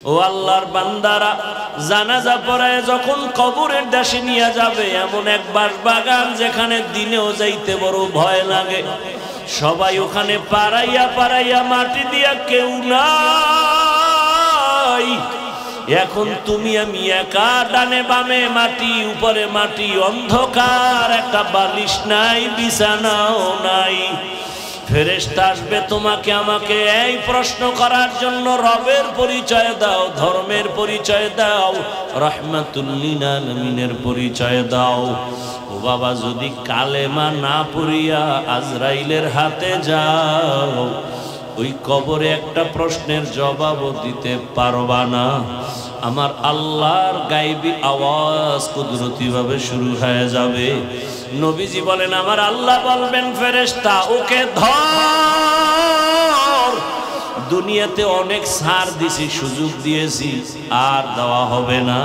ও আল্লাহর বান্দারা, জানাজা পড়ায় যখন কবরের দেশে নিয়ে যাবে, এমন এক বাগান যেখানে দিনেও যাইতে বড় ভয় লাগে। সবাই ওখানে পাড়াইয়া পাড়াইয়া মাটি দিয়া, কেউ নাই। এখন তুমি আমি একা, ডানে বামে মাটি, উপরে মাটি, অন্ধকার, একটা বালিশ নাই, বিছানাও নাই। ফেরেশতা আসবে তোমাকে আমাকে এই প্রশ্ন করার জন্য, রবের পরিচয় দাও, ধর্মের পরিচয় দাও, রাহমাতুল লিল আলামিনের পরিচয় দাও। ও বাবা, যদি কালেমা না পড়িয়া আজরাইলের হাতে যাও, ওই কবরে একটা প্রশ্নের জবাবও দিতে পারবা না। আমার আল্লাহর গায়বী আওয়াজ কুদরতি ভাবে শুরু হয়ে যাবে। নবীজি বলেন, আমার আল্লাহ বলবেন, ফেরেশতা ওকে ধর। দুনিয়াতে অনেক ছাড় দিছি, সুযোগ দিয়েছি, আর দেওয়া হবে না।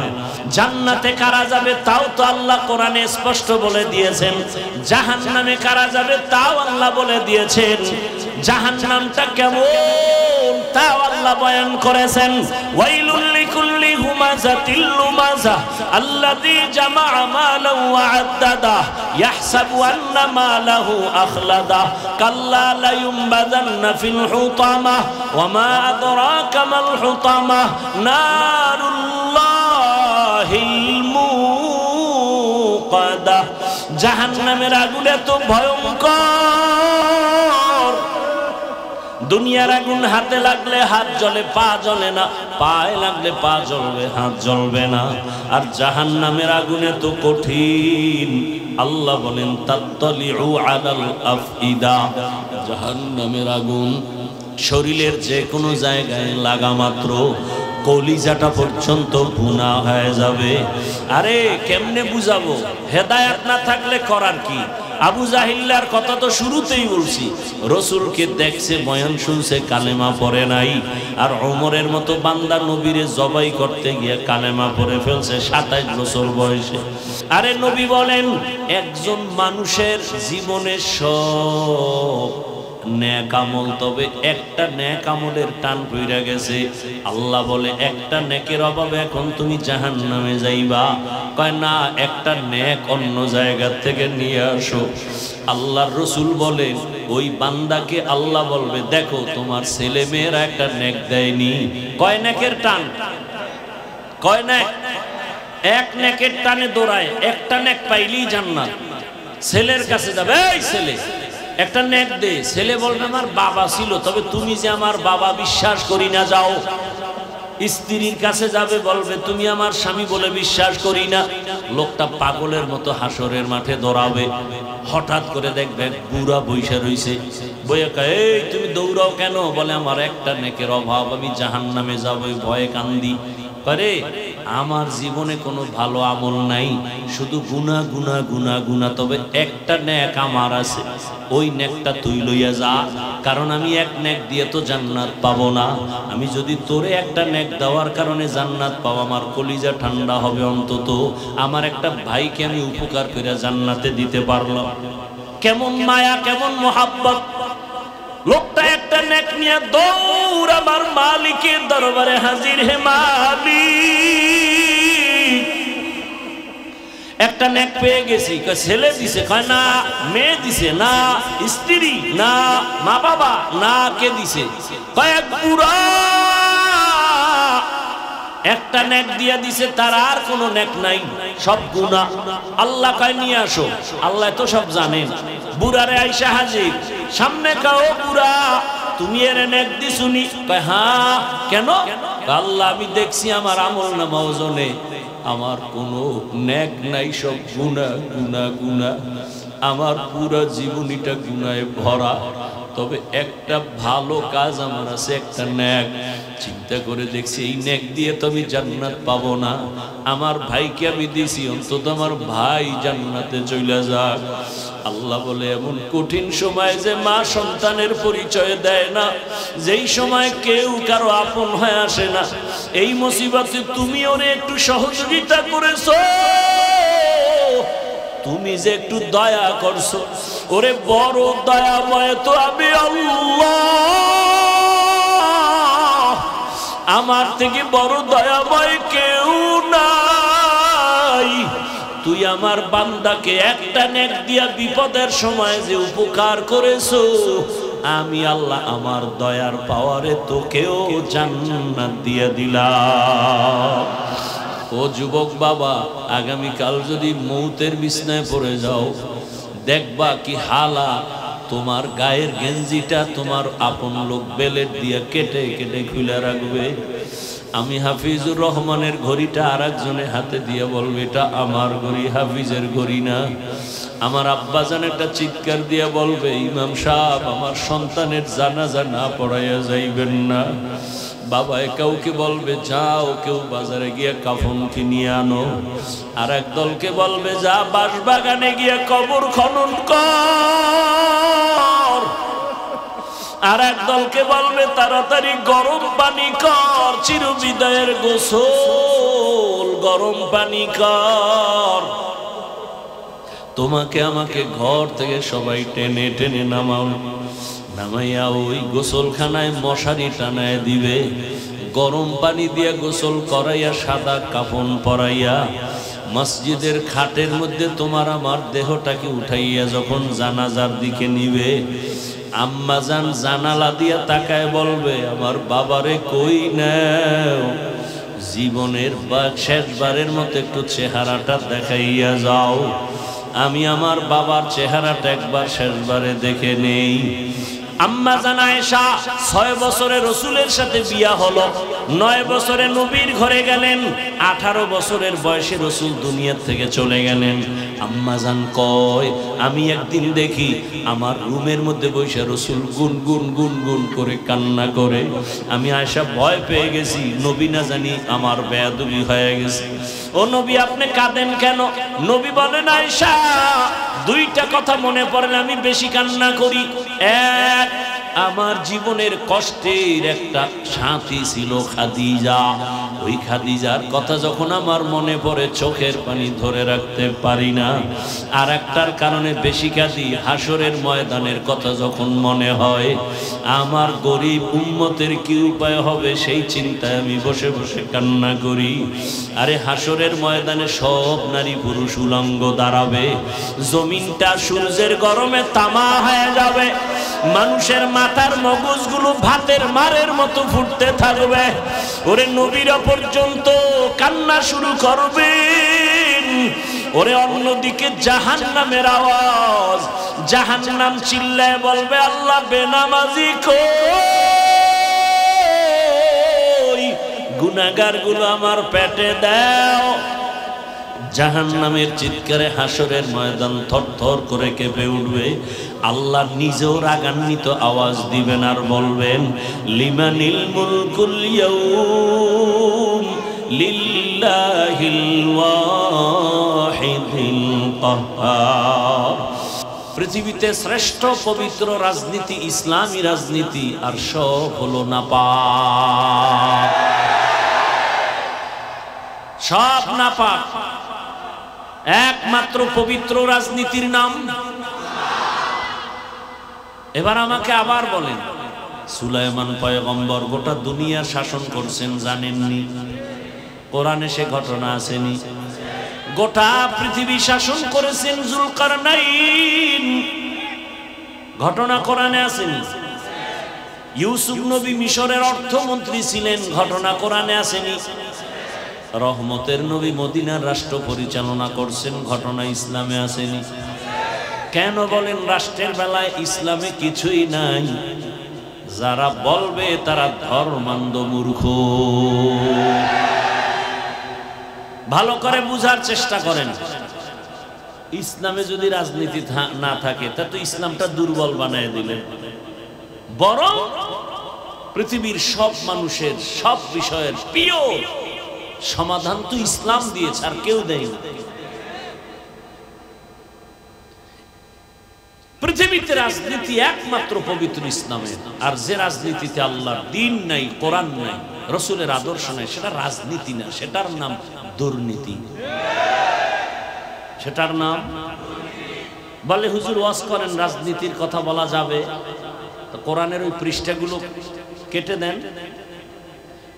জান্নাতে কারা যাবে তাও তো আল্লাহ কোরআনে স্পষ্ট বলে দিয়েছেন। জাহান্নামে কারা যাবে তাও আল্লাহ বলে দিয়েছেন। জাহান্নামটা কেমন তাও আল্লাহ বয়ান করেছেন। ওয়াইলুল লিকুল্লি হুমাযাতিল লুমাযা আল্লাযী জামাআ মালান ওয়া আদ্দাদা ইয়াহসাবু আন্না মালাহু আখলাদা কাল্লা লা ইউনবাযান্না ফিল হুতামা ওয়া মা আদরাকা মাল হুতামা নারুল্লাহিল মুকাদা। জাহান্নামের আগুন এত ভয়ঙ্কর, দুনিয়ার আগুন হাতে লাগলে হাত জ্বলে, পা জ্বলে না, পায়ে লাগলে পা জ্বলবে, হাত জ্বলবে না। আর জাহান্নামের আগুন এত কঠিন, আল্লাহ বলেন তাত্তালিউ আলাল আফইদা। জাহান্নামের আগুন শরীরের যে কোনো জায়গায় লাগা মাত্র কলিজাটা পর্যন্ত ভুনা হয়ে যাবে। আরে কেমনে বুঝাবো? হেদায়েত না থাকলে করার কি? আবু জাহিল্লার কথা তো শুরুতেই বলছি, রসুলকে দেখছে, বয়ান শুনছে, কালেমা পড়ে নাই। আর ওমরের মতো বান্দা নবীরে জবাই করতে গিয়ে কালেমা পড়ে ফেলছে 27 বছর বয়সে। আরে নবী বলেন, একজন মানুষের জীবনে সব নেক আমল, তবে একটা নেক আমলের টান পইরা গেছে। আল্লাহ বলে, একটা নেকের অভাবে এখন তুমি জাহান্নামে যাইবা। কয় না, একটা নেক অন্য জায়গা থেকে নিয়ে আসো। আল্লাহর রাসূল বলেন, ওই বান্দাকে আল্লাহ বলবে, দেখো তোমার ছেলে মেয়েরা একটা নেক দেয়নি। কয় নেকের টান? কয় নেক? এক নেকের টানে দৌড়ায়, একটা নেক পাইলেই জান্নাত। ছেলের কাছে যাবে, এই ছেলে একটা নেক দে। ছেলে বলবে, আমার বাবা ছিল, তবে তুমি যে আমার বাবা, বিশ্বাস করি না, যাও। স্ত্রীর কাছে যাবে, বলবে, তুমি আমার স্বামী বলে বিশ্বাস করি না। লোকটা পাগলের মতো হাসরের মাঠে দৌড়াবে। হঠাৎ করে দেখবে বুড়া বইসা রইছে, বইয়া কয়, এই তুমি দৌড়াও কেন? বলে, আমার একটা নেকের অভাব, আমি জাহান্নামে যাবো, ভয়ে কান্দি। করে আমার জীবনে কোনো ভালো আমল নাই, শুধু গুনাহ গুনাহ গুনাহ গুনাহ, তবে একটা নেক আমার আছে, ওই নেকটা তুই লইয়া যা। কারণ আমি এক নেক দিয়ে তো জান্নাত পাবো না। আমি যদি তোরে একটা নেক দেওয়ার কারণে জান্নাত পাবো, আমার কলিজা ঠান্ডা হবে, অন্তত আমার একটা ভাইকে আমি উপকার করে জান্নাতে দিতে পারলাম। কেমন মায়া, কেমন মোহাব্বত! লোকটা একটা নেক নিয়ে দৌড় আমার মালিকের দরবারে হাজির। হে মালিক, একটা নেক পেয়ে গেছি। ছেলে দিছে? কয় না। মেয়ে দিছে? না। স্ত্রী? না। মা বাবা? না। কে দিছে? কয়েক বুড়া একটা নেক দিয়া দিছে, তার আর কোনো নেক নাই, সব গুনাহ। আল্লাহ কয়, নিয়ে আসো। আল্লাহ তো সব জানেন। বুড়ারে আইসা হাজির, সামনে কাও, বুড়া তুমি এর নেক দিছুনি? কয়, হ্যাঁ। কেন? আল্লাহ, আমি দেখছি আমার আমল নামা ওজনে আমার কোনো নেক নাই, সব গুনাহ গুনাহ গুনাহ। আমার পুরো জীবনীটা গুনাহে ভরা, তবে একটা ভালো কাজ আমার আছে, একটা নেক। চিন্তা করে দেখছি, এই নেক দিয়ে তো আমি জান্নাত পাবো না। আমার ভাইকে আমি দিছি, অন্তত আমার ভাই জান্নাতে চলে যাক। আল্লাহ বলে, এমন কঠিন সময় যে মা সন্তানের পরিচয় দেয় না, যেই সময় কেউ কারো আপন হয়ে আসে না, এই মুসিবতে তুমি ওরে একটু সহযোগিতা করেছো, তুমি যে একটু দয়া করছো, ওরে বড় দয়াময় তো আমি আল্লাহ। আমার থেকে বড় দয়াময় কেউ নাই। তুই আমার বান্দাকে একটা নেক দিয়া বিপদের সময় যে উপকার করেছো, আমি আল্লাহ আমার দয়ার পাওয়ারে তোকেও জান্নাত দিয়ে দিলাম। ও যুবক বাবা, আগামীকাল যদি মৌতের বিছনায় পড়ে যাও, দেখবা কি হালা, তোমার গায়ের গেঞ্জিটা তোমার আপন লোক বেলেট দিয়ে কেটে কেটে খুলে রাখবে। আমি হাফিজুর রহমানের ঘড়িটা আর একজনের হাতে দিয়ে বলবে এটা আমার ঘড়ি, হাফিজের ঘড়ি না। আমার আব্বাজান একটা চিৎকার দিয়ে বলবে, ইমাম সাহেব আমার সন্তানের জানাজা না পড়াইয়া যাইবেন না। বাবা কাউকে বলবে যাও, কেউ বাজারে গিয়ে কাফন কিনিয়ে আনো। আর এক দলকে বলবে যা বাঁশবাগানে গিয়ে কবর খনন কর। আর এক দলকে বলবে তাড়াতাড়ি গরম পানি কর, চিরবিদায়ের গোসল গরম পানি কর। তোমাকে আমাকে ঘর থেকে সবাই টেনে টেনে নামাও, নামাইয়া ওই গোসলখানায় মশারি টানায় দিবে, গরম পানি দিয়ে গোসল করাইয়া সাদা কাফন পরাইয়া মসজিদের খাটের মধ্যে তোমার আমার দেহটাকে উঠাইয়া যখন জানাজার দিকে নিবে, আম্মাজান জানালা দিয়া তাকায় বলবে আমার বাবারে কই নাও, জীবনের শেষবারের মতো একটু চেহারাটা দেখাইয়া যাও। আমি আমার বাবার চেহারাটা একবার শেষবারে দেখে নেই। আম্মা জান আয়েশা 6 বছরে রসুলের সাথে বিয়া হলো, 9 বছরে নবীর ঘরে গেলেন, 18 বছরের বয়সে রসুল দুনিয়া থেকে চলে গেলেন। আম্মা জান কয় আমি একদিন দেখি আমার রুমের মধ্যে বসে রসুল গুন গুন গুন গুন করে কান্না করে। আমি আয়েশা ভয় পেয়ে গেছি, নবী না জানি আমার বেয়াদবি হয়ে গেছে। ও নবী আপনি কাঁদেন কেন? নবী বলেন আয়েশা দুইটা কথা মনে পড়লে আমি বেশি কান্না করি। এক, আমার জীবনের কষ্টের একটা সাথী ছিল খাদিজা, ওই খাদিজার কথা যখন আমার মনে পড়ে চোখের পানি ধরে রাখতে পারি না। আর একটার কারণে বেশি কাঁদি, হাসরের ময়দানের কথা যখন মনে হয়, আমার গরিব উম্মতের কি উপায় হবে সেই চিন্তায় আমি বসে বসে কান্না করি। আরে হাসরের ময়দানে সব নারী পুরুষ উলঙ্গ দাঁড়াবে, জমিনটা সূর্যের গরমে তামা হয়ে যাবে, মানুষের মাথার মগজগুলো ভাতের মারের মতো ফুটতে থাকবে। ওরে নবীরা পর্যন্ত কান্না শুরু করবেন। ওরে অন্যদিকে জাহান্নামের আওয়াজ, জাহান্নাম চিল্লায় বলবে আল্লাহ বেনামাজি কই, গুনাহগার গুলো আমার পেটে দাও। জাহান্নামের চিৎকারে হাসরের ময়দান থরথর করে কেঁপে উঠবে। আল্লাহ নিজেও রাগান্বিত আওয়াজ দিবেন আর বলবেন লিমানিল মুলকুল ইয়াউম লিল্লাহিল ওয়াহিদিল কাহ্হার। পৃথিবীতে শ্রেষ্ঠ পবিত্র রাজনীতি ইসলামী রাজনীতি, আর সব হলো নাপাক, সব নাপাক। একমাত্র পবিত্র রাজনীতির নাম। এবার আমাকে আবার বলেন, সুলাইমান পয়গম্বর গোটা দুনিয়া শাসন করছেন জানেননি? কোরআনে সে ঘটনা আসেনি? গোটা পৃথিবী শাসন করেছেন জুলকারনাইন, ঘটনা কোরআনে আসেনি? ইউসুফ নবী মিশরের অর্থমন্ত্রী ছিলেন, ঘটনা কোরআনে আসেনি? রহমতের নবী মদিনার রাষ্ট্র পরিচালনা করছেন, ঘটনা ইসলামে আসেনি? কেন বলেন রাষ্ট্রের বেলায় ইসলামে কিছুই নাই? যারা বলবে তারা ধর্মান্ধ মূর্খ। ভালো করে বুঝার চেষ্টা করেন। ইসলামে যদি রাজনীতি না থাকে তা তো ইসলামটা দুর্বল বানায় দিলেন। বরং পৃথিবীর সব মানুষের সব বিষয়ের প্রিয় সমাধান তো ইসলাম দিয়েছে, আর কেউ দেয়নি। পৃথিবীতে রাজনীতি একমাত্র পবিত্র ইসলামের, আর যে রাজনীতিতে আল্লাহর দ্বীন নাই, কোরআন নাই, রসুলের আদর্শ নাই, সেটা রাজনীতি না, সেটার নাম দুর্নীতি। সেটার নাম বলে হুজুর ওয়াজ করেন রাজনীতির কথা বলা যাবে, তো কোরআনের ওই পৃষ্ঠাগুলো কেটে দেন।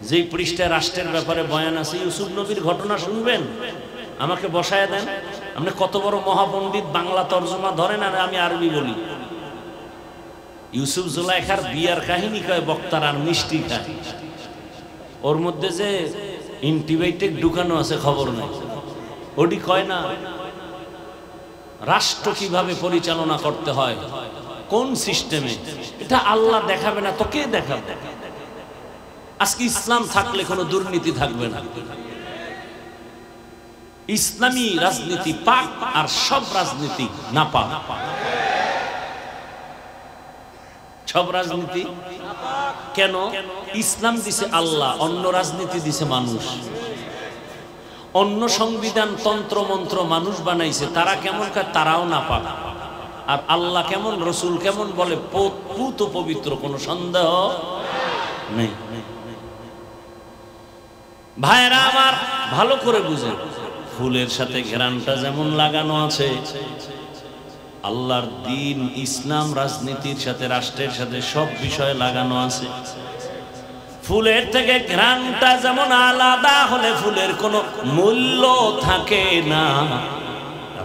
যেই পৃষ্ঠায় রাষ্ট্রের ব্যাপারে বয়ান আছে, ইউসুফ নবীর ঘটনা শুনবেন, আমাকে বসায় দেন। আপনি কত বড় মহাপণ্ডিত, বাংলা তর্জমা ধরেন আর আমি আরবি বলি। ইউসুফ জুলাইখার বিয়ার কাহিনী কয় বক্তার, আর মিষ্টি খায়। ওর মধ্যে যে অ্যান্টিবায়োটিক ঢুকানো আছে খবর নাই, ওটি কয় না। রাষ্ট্র কিভাবে পরিচালনা করতে হয়, কোন সিস্টেমে, এটা আল্লাহ দেখাবে না তো কে দেখাবে? আজকে ইসলাম থাকলে কোনো দুর্নীতি থাকবে না। ইসলামী রাজনীতি পাক আর সব রাজনীতি না পাক। সব রাজনীতি কেন? ইসলাম দিছে আল্লাহ, অন্য রাজনীতি দিছে মানুষ। অন্য সংবিধান তন্ত্র মন্ত্র মানুষ বানাইছে, তারা কেমন কাজ, তারাও না পাক। আর আল্লাহ কেমন, রসুল কেমন, বলে পুত পবিত্র, কোনো সন্দেহ নেই। ভাইরা আমার, ভালো করে বুঝেন, ফুলের সাথে ঘেরানটা যেমন লাগানো আছে, আল্লাহর দ্বীন ইসলাম রাজনীতির সাথে, রাষ্ট্রের সাথে সব বিষয়ে লাগানো আছে। ফুলের থেকে ঘ্রাণটা যেমন আলাদা হলে ফুলের কোনো মূল্য থাকে না,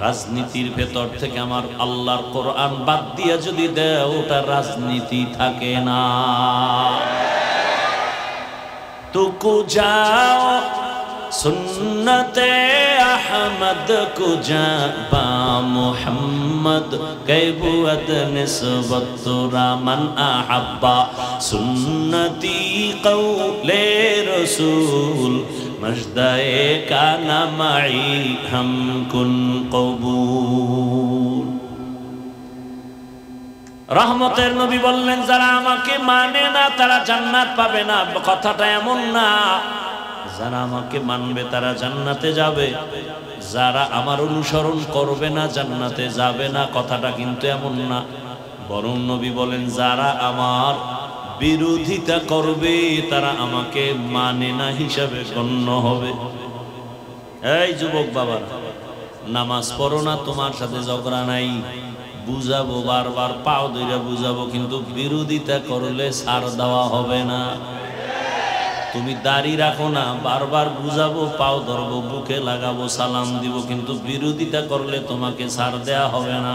রাজনীতির ভেতর থেকে আমার আল্লাহর কোরআন বাদ দিয়া যদি দেয়, ওটা রাজনীতি থাকে না। তুকু যাও সুন্নতে আহমদ কুজা বা মুহাম্মদ কৈবুয়ত নিসবত রামান আহাব্বা সুন্নতি কৌলে রসুল মজদায়ে কানা মাই হাম কুন কবুল। রহমতের নবী বললেন, যারা আমাকে মানে না তারা জান্নাত পাবে না। কথাটা এমন না, যারা আমাকে মানবে তারা জান্নাতে যাবে, যারা আমার অনুসরণ করবে না জান্নাতে যাবে না। কথাটা কিন্তু এমন না, বরং নবী বলেন, যারা আমার বিরোধিতা করবে তারা আমাকে মানে না হিসাবে গণ্য হবে। এই যুবক বাবা, নামাজ পড়ো না, তোমার সাথে ঝগড়া নাই, বুঝাবো, বারবার পাও ধরে বুঝাবো, কিন্তু বিরোধিতা করলে ছাড় দেওয়া হবে না। তুমি দাড়ি রাখো না, বারবার বুঝাবো, পাও ধরবো, বুকে লাগাবো, সালাম দিব, কিন্তু বিরোধিতা করলে তোমাকে ছাড় দেয়া হবে না।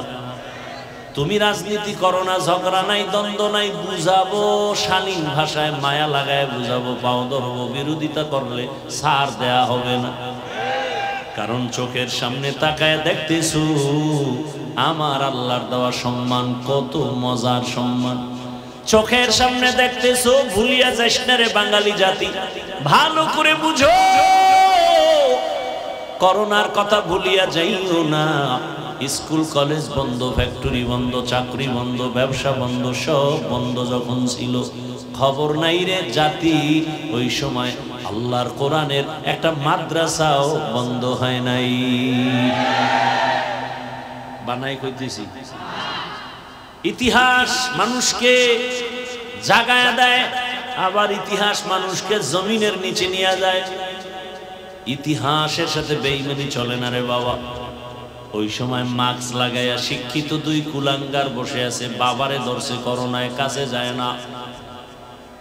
তুমি রাজনীতি করো না, ঝগড়া নাই, দ্বন্দ্ব নাই, বুঝাবো, শালীন ভাষায় মায়া লাগায় বুঝাবো, পাও ধরবো, বিরোধিতা করলে ছাড় দেয়া হবে না। কারণ চোখের সামনে তাকায় দেখতেছো আমার আল্লাহর দেওয়া সম্মান, কত মজার সম্মান। চোখের সামনে দেখতেছো, ভুলিয়া যাস না রে বাঙালি জাতি, ভালো করে বুঝো। করোনার কথা ভুলিয়া যাইও না, স্কুল কলেজ বন্ধ, ফ্যাক্টরি বন্ধ, চাকরি বন্ধ, ব্যবসা বন্ধ, সব বন্ধ যখন ছিল, খবর নাই রে জাতি, ওই সময় আল্লাহর কোরআনের একটা মাদ্রাসাও বন্ধ হয় নাই। বানাই কইতেছি, ইতিহাস মানুষকে জাগায় দেয়, আবার ইতিহাস মানুষকে জমিনের নিচে নিয়ে যায়। ইতিহাসের সাথে বেঈমানি চলে না রে বাবা। ওই সময় মাস্ক লাগাইয়া শিক্ষিত দুই কুলাঙ্গার বসে আছে, বাবারে ধরছে করোনায়, কাছে যায় না।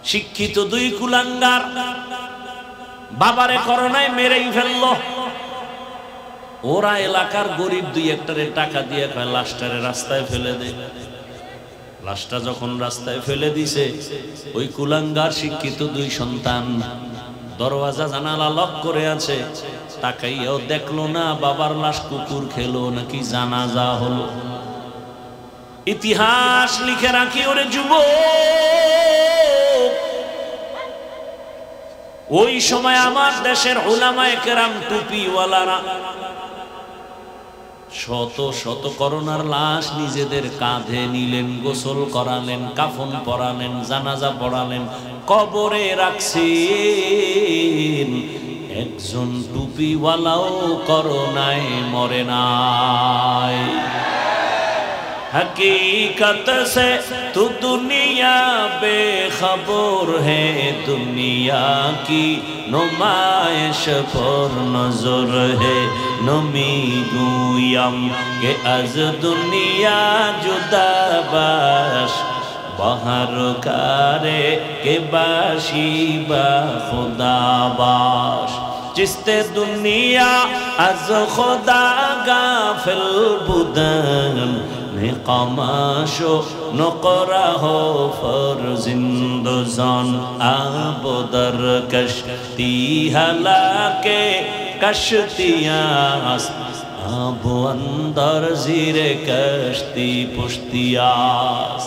শিক্ষিত দুই কুলাঙ্গার বাবারে করোনায় মেরেই ফেললো। ওরা এলাকার গরিব দুই একটারে টাকা দিয়ে কয় লাশটারে রাস্তায় ফেলে দে। লাশটা যখন রাস্তায় ফেলে দিছে, ওই কুলাঙ্গার শিক্ষিত দুই সন্তান দরওয়াজা জানালা লক করে আছে, তাকাইয়াও দেখলো না বাবার লাশ কুকুর খেলো নাকি জানাজা হলো। ইতিহাস লিখে রাখি ওরে যুবক, ওই সময় আমার দেশের উলামায়ে কেরাম টুপিওয়ালারা শত শত করোনার লাশ নিজেদের কাঁধে নিলেন, গোসল করালেন, কাফন পরালেন, জানাজা পড়ালেন, কবরে রাখছেন। একজন টুপিওয়ালাও করোনায় মরে নাই। हकीकत से तू दुनिया बेखबर है, दुनिया की नुमाइश पर नजर है। नमी गुयम के अज दुनिया जुदा बाश, বাহার কারে কে বাসি বা খুদাবাস চিস্তে দুনিয়া আজ খুদা গাফিল বুদান নিকামাশো নকরা হো ফরজিন্দজান আবদর কশতি হালাকে কশতিয়াস আবু অন্দর জিরে কশতি পুষ্তিয়াস।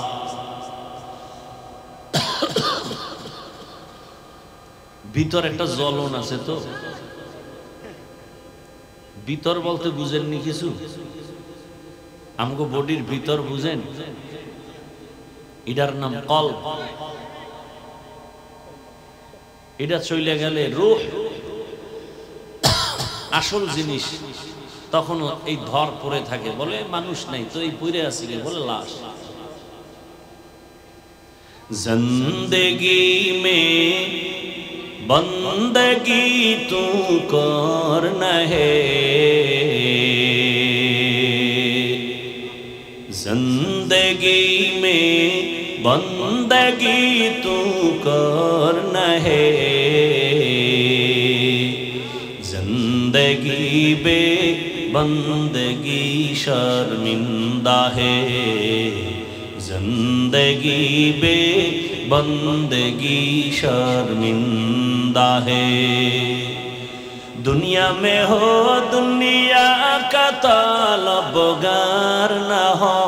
ভিতর একটা জ্বলন আছে তো, ভিতর বলতে বুঝেননি কিছু? আমগো বডির ভিতর বুঝেন? এটার নাম কলব। এটা চলে গেলে রূহ আসল জিনিস, তখন এই ধর পড়ে থাকে, বলে মানুষ নাই তো এই পড়ে আছে, বলে লাশ। জিন্দেগি মে बंदगी तू करना है, जिंदगी में बंदगी तू करना है, जिंदगी बे बंदगी शर्मिंदा है, जिंदगी बे बंदगी शर्मिंदा है। दुनिया में हो दुनिया का तलबगार न हो,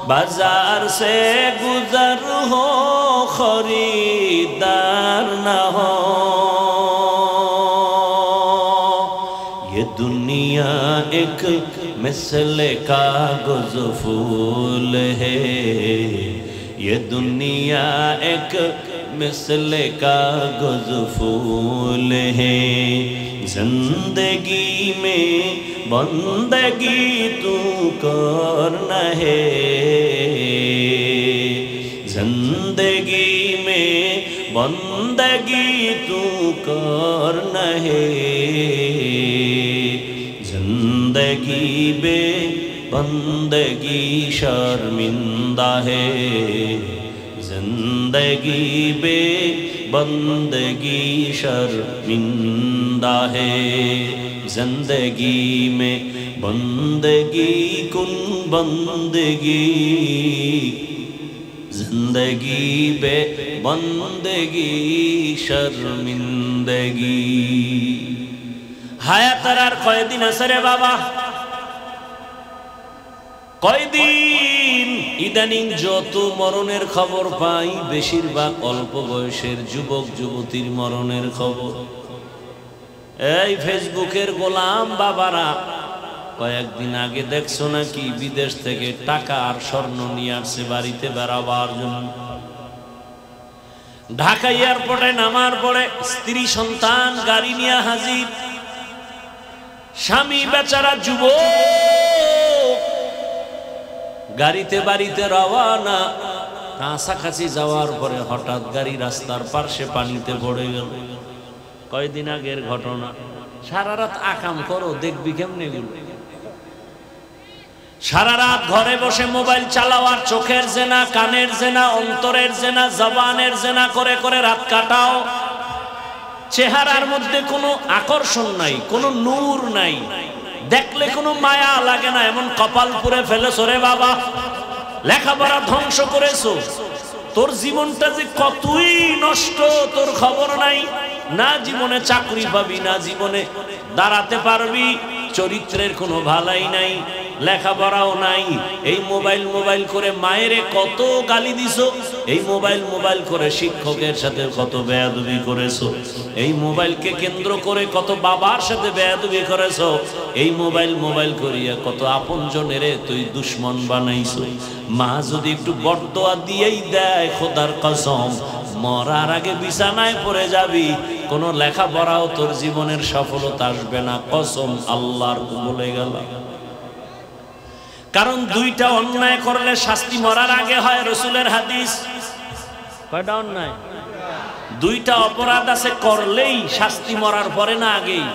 बाजार से गुजर हो खरीदार न हो, ये दुनिया एक मिसल कागज फूल है, ये दुनिया एक मिसल कागज फूल है, जिंदगी में बंदगी तू करना है, जिंदगी में बंदगी तू करना है, जिंदगी बे बंदगी शर्मिंदा है, जिंदगी बे बंदगी शर्मिंदा है, जिंदगी में बंदगी कुन बंदगी, जिंदगी बे बंदगी शर्मिंदगी। হায়াতের আর কয়দিন আছে রে বাবা, কয়দিন? ইদানিং যত মরণের খবর পাই, বেশিরভাগ অল্প বয়সের যুবক যুবতীর মরণের খবর। এই ফেসবুকের গোলাম বাবারা, কয়েকদিন আগে দেখছো নাকি বিদেশ থেকে টাকা আর স্বর্ণ নিয়ে আসছে বাড়িতে বেড়াবার জন্য। ঢাকা এয়ারপোর্টে নামার পরে স্ত্রী সন্তান গাড়ি নিয়ে হাজির, স্বামী বেচারা যুবক গাড়িতে বাড়িতে রওয়ানা। কাছাকাছি যাওয়ার পরে হঠাৎ গাড়ি রাস্তার পাশে পানিতে পড়ে গেল। কয়দিন আগের ঘটনা। সারা রাত আকাম করো, দেখবি কেমনে গুলো। সারা রাত ঘরে বসে মোবাইল চালাওয়ার, চোখের জেনা, কানের জেনা, অন্তরের জেনা, জবানের জেনা করে করে রাত কাটাও। চেহারার মধ্যে কোনো আকর্ষণ নাই, কোনো নূর নাই, দেখলে কোনো মায়া লাগে না, এমন কপাল পুরে ফেলেছো রে বাবা। লেখাপড়া ধ্বংস করেছো, তোর জীবনটা যে কতই নষ্ট তোর খবর নাই। না জীবনে চাকরি পাবি, না জীবনে দাঁড়াতে পারবি, চরিত্রের কোনো ভালাই নাই, লেখাপড়াও নাই। এই মোবাইল মোবাইল করে মায়েরে কত গালি দিছো, এই মোবাইল মোবাইল করে শিক্ষকের সাথে কত বেয়াদবি করেছো, এই মোবাইলকে কেন্দ্র করে কত বাবার সাথে বেয়াদবি করেছো, এই মোবাইল মোবাইল করিয়া কত আপনজনেরে তুই দুশ্মন বানাইছো। মা যদি একটু বরদোয়া দিয়েই দেয়, খোদার কসম মরার আগে বিছানায় পড়ে যাবি, কোনো লেখাপড়াও তোর জীবনের সফলতা আসবে না, কসম আল্লাহর বলে গেল। কারণ দুইটা অন্যায় করলে শাস্তি মরার আগে হয়, রাসূলের হাদিস। কয়টা অন্যায়? দুইটা অপরাধ আছে, করলেই শাস্তি মরার পরে না আগেই।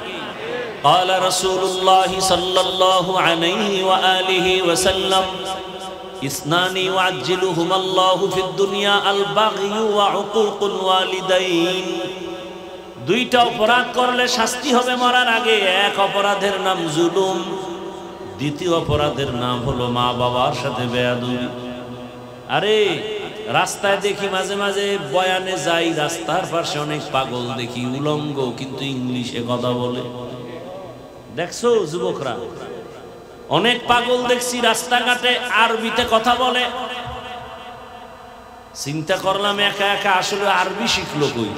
قال رسول الله صلى الله عليه وآله وسلم اثنان يعجلهما الله في الدنيا البغي وعقوق الوالدين দুইটা অপরাধ করলে শাস্তি হবে মরার আগে। এক অপরাধের নাম জুলুম, দ্বিতীয় অপরাধের নাম হলো মা বাবার সাথে বেয়াদবি। আরে রাস্তায় দেখি মাঝে মাঝে বয়ানে যাই, রাস্তার পাশে অনেক পাগল দেখি, উলঙ্গ কিন্তু ইংলিশে কথা বলে। দেখছো যুবকরা, অনেক পাগল দেখছি রাস্তাঘাটে আরবিতে কথা বলে। চিন্তা করলাম একা একা আসলে আরবি শিখলো কই,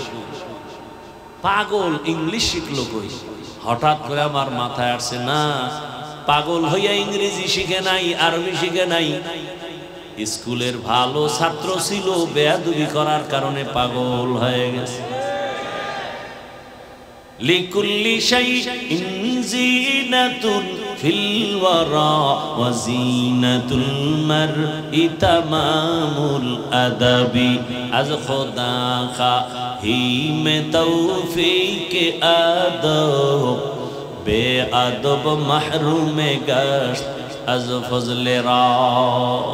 পাগল ইংলিশ শিখলো কই। হঠাৎ করে আমার মাথায় আসছে, না পাগল হইয়া ইংরেজি শিখে নাই, আরবি শিখে নাই, স্কুলের ভালো ছাত্র ছিল, বেয়াদবি করার কারণে পাগল হয়ে গেছে। লিকুল্লি শাইইন জিনাতুন ফিল ওয়ারা ওয়া জিনাতুল মারই তামামুল আদাবি আজ খোদা খাহি মে তৌফিক আদব বেআদব মাহরুম গশত আজ ফজলে রাব।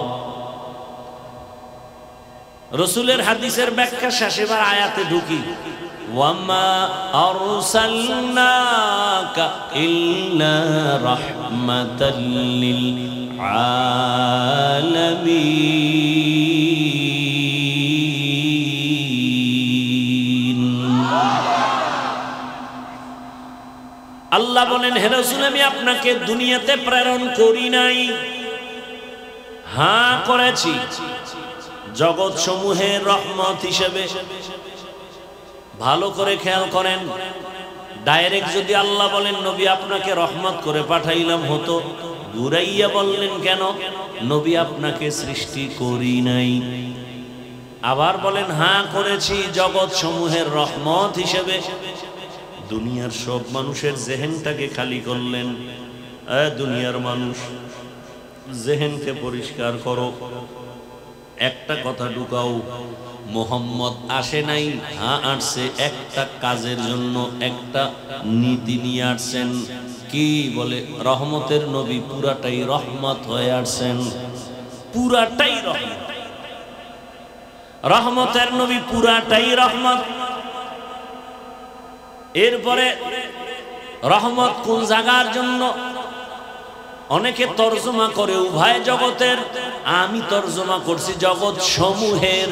রসুলের হাদিসের ব্যাখ্যা শেষ, এবার আয়াতে ঢুকি। ওয়ামা আরসালনাকা ইল্লা রাহমাতাল লিল আলামিন। আল্লাহ বলেন, হে রাসূল আমি আপনাকে দুনিয়াতে প্রেরণ করি নাই, হ্যাঁ করেছি জগৎ সমূহের রহমত হিসেবে। ভালো করে খেয়াল করেন, ডাইরেক্ট যদি আল্লাহ বলেন নবী আপনাকে রহমত করে পাঠাইলাম হতো, ঘুরাইয়া বললেন কেন নবী আপনাকে সৃষ্টি করি নাই। আবার বলেন হ্যাঁ করেছি জগৎ সমূহের রহমত হিসেবে। দুনিয়ার সব মানুষের জেহেনটাকে খালি করলেন। দুনিয়ার মানুষ জেহেনকে পরিষ্কার করো, একটা কথা ঢুকাও, মোহাম্মদ আসে নাই, হ্যাঁ আসছে একটা কাজের জন্য, একটা নীতি নিয়ে আসছেন। কি বলে রহমতের নবী পুরাটাই রহমত হয়ে আসছেন, পুরাটাই রহমত। রহমতের নবী পুরাটাই রহমত। এরপরে রহমত কোন জায়গার জন্য? অনেকে তর্জমা করে উভয় জগতের, আমি তর্জমা করছি জগৎ সমূহের।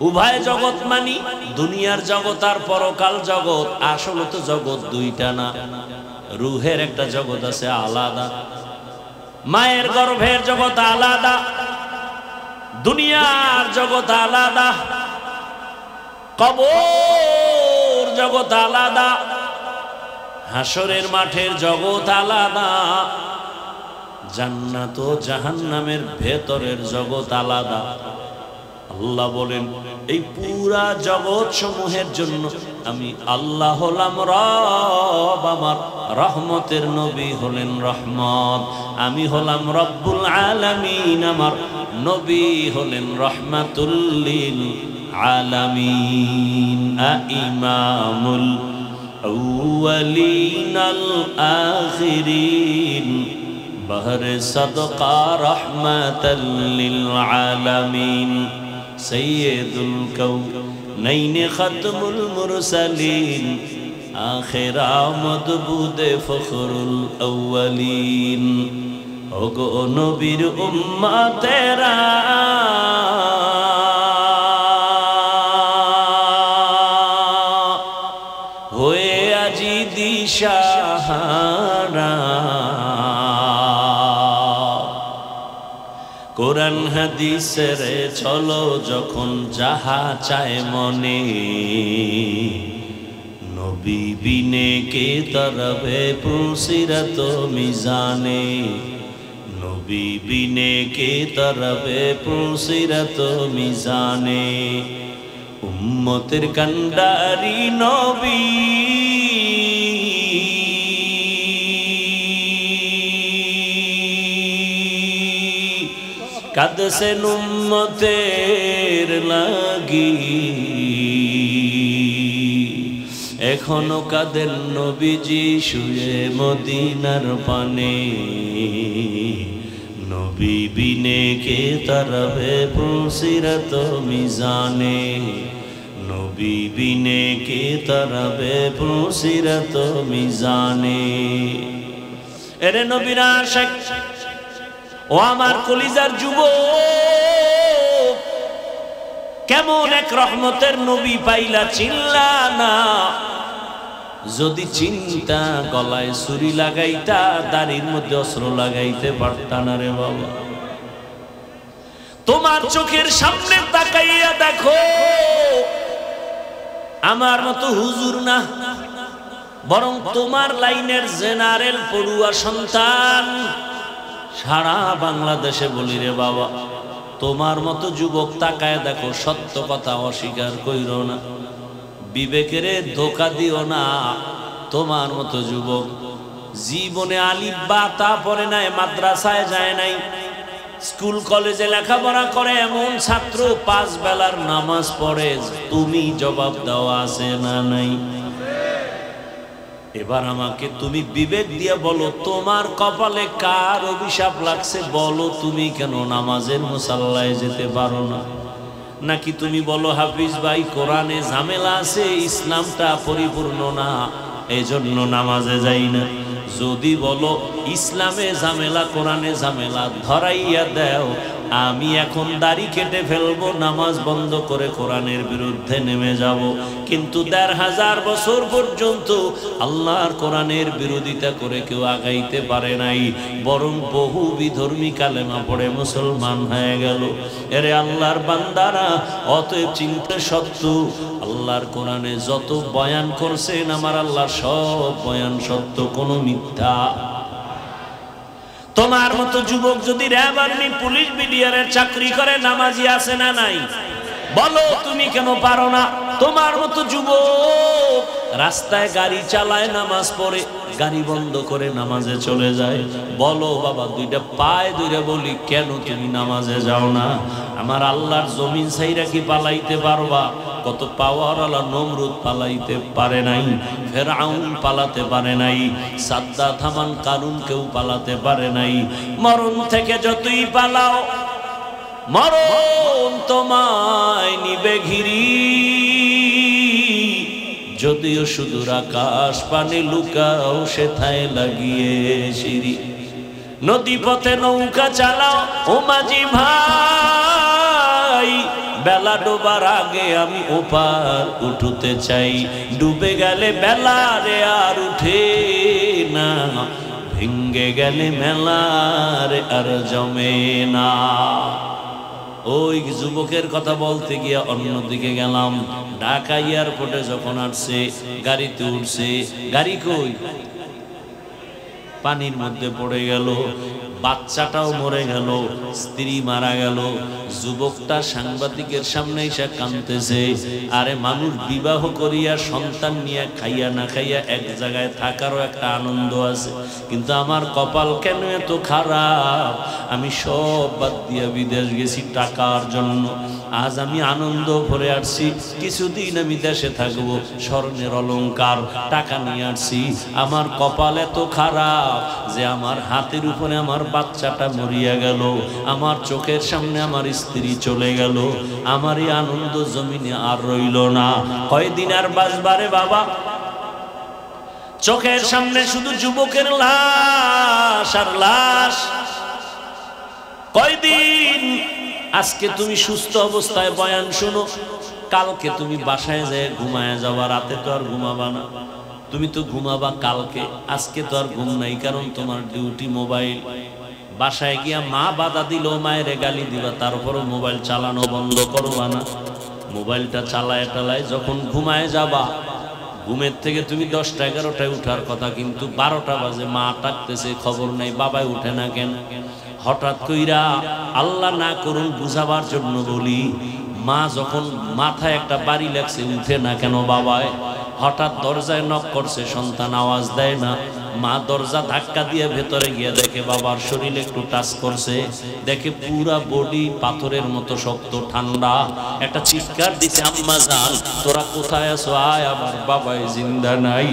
উভয় জগৎ মানি দুনিয়ার জগৎ আর পরকাল জগৎ। আসলে তো জগৎ দুইটা না, রুহের একটা জগৎ আছে আলাদা, মায়ের গর্ভের জগৎ আলাদা, দুনিয়ার জগৎ আলাদা, কবর জগৎ আলাদা, হাসরের মাঠের জগৎ আলাদা, জান্নাত ও জাহান্নামের ভেতরের জগৎ আলাদা। আল্লাহ বলেন এই পুরা জগৎ সমূহের জন্য আমি আল্লাহ হলাম রব, আমার রহমতের নবী হলেন রহমত, আমি হলাম রব্বুল আলামিন, আমার নবী হলেন রহমাতুল লিল আলামিন। ইমামুল আউয়ালিন আল আখিরিন বহরে সদকা রহমাতাল লিল আলামিন সৈয়দুল কাউনাইন খাতমুল মুরসালিন আখির আমদ বুদে ফখরুল আউয়ালিন। ওগো নবীর উম্মতেরা হয়ে আজি দিশাহারা, কোরআন হাদিসের চলো যখন যাহা চায় মনে, নবী বিনে কে তরবে পুসিরত মিজানে, নবী বিনে কে তরবে পুসিরত মিজানে। উম্মতের কান্ডারি নবী কাঁদছেন উম্মতের লাগি, এখনো কাদের নবীজি শুয়ে মদিনার পানে, নবী বিনে কে তারাবে পুলসিরাত মিজানে, নবী বিনে কে তারাবে পুলসিরাত মিজানে। এরে নবীর আশিক ও আমার কলিজার যুবক, কেমন এক রহমতের নবী পাইলা চিনলা না? যদি চিন্তা গলায় ছুরি লাগাইতা, দাড়ির মধ্যে অস্ত্র লাগাইতে পারতা না রে বাবা। তোমার চোখের সামনে তাকাইয়া দেখো, আমার মতো হুজুর না, বরং তোমার লাইনের জেনারেল পড়ুয়া সন্তান সারা বাংলাদেশে বলি রে বাবা। তোমার মতো যুবক তাকায় দেখো, সত্য কথা অস্বীকার কইরো না, বিবেকের ধোঁকা দিও না। তোমার মতো যুবক জীবনে আলিফ বা তা পড়ে নাই, মাদ্রাসায় যায় নাই, স্কুল কলেজে লেখাপড়া করে এমন ছাত্র 5 বেলার নামাজ পড়ে, তুমি জবাব দেওয়া আছে না নাই? এবার আমাকে তুমি বিবেক দিয়ে বলো, তোমার কপালে কার অভিশাপ লাগছে? বলো, তুমি কেন নামাজের মুসাল্লায় যেতে পারো না? নাকি তুমি বলো হাফিজ ভাই কোরআনে ঝামেলা আছে, ইসলামটা পরিপূর্ণ না, এই জন্য নামাজে যাই না। যদি বলো ইসলামে ঝামেলা কোরআনে ঝামেলা, ধরাইয়া দাও, আমি এখন দাড়ি কেটে ফেলবো, নামাজ বন্ধ করে কোরআনের বিরুদ্ধে নেমে যাব। কিন্তু 1500 বছর পর্যন্ত আল্লাহর কোরআনের বিরোধিতা করে কেউ আগাইতে পারে নাই, বরং বহু বিধর্মী কালেমা পড়ে মুসলমান হয়ে গেল। এরে আল্লাহর বান্দারা, অতএব চিন্তা সত্য, আল্লাহর কোরআনে যত বয়ান করছেন আমার আল্লাহ, সব বয়ান সত্য, কোনো মিথ্যা। তোমার মতো যুবক যদি র্যাব আর্মি পুলিশ বিডিআরের চাকরি করে, নামাজি আছে না নাই? বলো, তুমি কেন পারো না? তোমার মতো যুবক রাস্তায় গাড়ি চালায়, নামাজ পড়ে, গাড়ি বন্ধ করে নামাজে চলে যায়। বলো বাবা, 2টা পায়ে ধরে বলি, কেন তুমি নামাজে যাও না? আমার আল্লাহর জমিন ছাইরা কি পালাইতে পারবা? কত পাওয়ারওয়ালা নমরুদ পালাইতে পারে নাই, ফেরাউন পালাতে পারে নাই, সাদ্দাত হামান কারুন কেউ পালাতে পারে নাই। মরণ থেকে যতই পালাও, মরণ তোমায় নিবে ঘিরি, যদিও সুদূর আকাশ পানে লুকাও, সেথায় লাগিয়ে সিঁড়ি। নদী পথে নৌকা চালাও ও মাঝি ভাই, বেলা ডোবার আগে আমি ওপার উঠতে চাই, ডুবে গেলে বেলা রে আর উঠে না, ভেঙ্গে গেলে মেলা রে আর জমে না। ওই যুবকের কথা বলতে গিয়া অন্যদিকে গেলাম। ঢাকা এয়ারপোর্টে যখন আসছে, গাড়িতে উঠছে, গাড়ি কই? পানির মধ্যে পড়ে গেল, বাচ্চাটাও মরে গেল, স্ত্রী মারা গেল। যুবকটা সাংবাদিকের সামনে এসে কাঁদতেছে। আরে মানুষ বিবাহ করিয়া সন্তান নিয়ে খাইয়া না খাইয়া এক জায়গায় থাকারও একটা আনন্দ আছে, কিন্তু আমার কপাল কেন এত খারাপ? আমি সব বাদ দিয়া বিদেশ গেছি টাকার জন্য, আজ আমি আনন্দ ভরে আসছি, কিছুদিন আমি দেশে থাকবো, স্বর্ণের অলংকার টাকা নিয়ে আসছি। আমার কপাল এত খারাপ যে আমার হাতের উপরে আমার বাচ্চাটা মরিয়া গেল, আমার চোখের সামনে আমার স্ত্রী চলে গেল, আমার এই আনন্দ জমিনে আর রইল না। কয়দিন আর বাঁচবারে বাবা? চোখের সামনে শুধু যুবকের লাশ আর লাশ। কয়দিন? আজকে তুমি সুস্থ অবস্থায় বয়ান শোনো, কালকে তুমি বাসায় যায় ঘুমায় যাবা, রাতে তো আর ঘুমাবা না, তুমি তো ঘুমাবা কালকে, আজকে তো আর ঘুম নাই, কারণ তোমার ডিউটি মোবাইল। বাসায় গিয়া মা বাধা দিল, মায়ের গালি দিবা, তারপরও মোবাইল চালানো বন্ধ করবা না। মোবাইলটা চালায় টালায় যখন ঘুমায় যাবা, ঘুমের থেকে তুমি 10টা 11টায় উঠার কথা, কিন্তু 12টা বাজে, মা ডাকতেছে, খবর নাই, বাবাই উঠে না কেন? হঠাৎ কইরা, আল্লাহ না করুন বুঝাবার জন্য বলি, মা যখন মাথায় একটা বাড়ি লাগছে, উঠে না কেন বাবায়? হঠাৎ দরজায় নক করছে, সন্তান আওয়াজ দেয় না, মা দরজা ধাক্কা দিয়ে ভেতরে গিয়ে দেখে বাবার শরীরে একটু টাচ করছে, দেখে পুরা বডি পাথরের মতো শক্ত ঠান্ডা। একটা চিৎকার দিছে, আম্মা জান তোরা কোথায় আছো, আয়। আমার বাবাই জিন্দা নাই,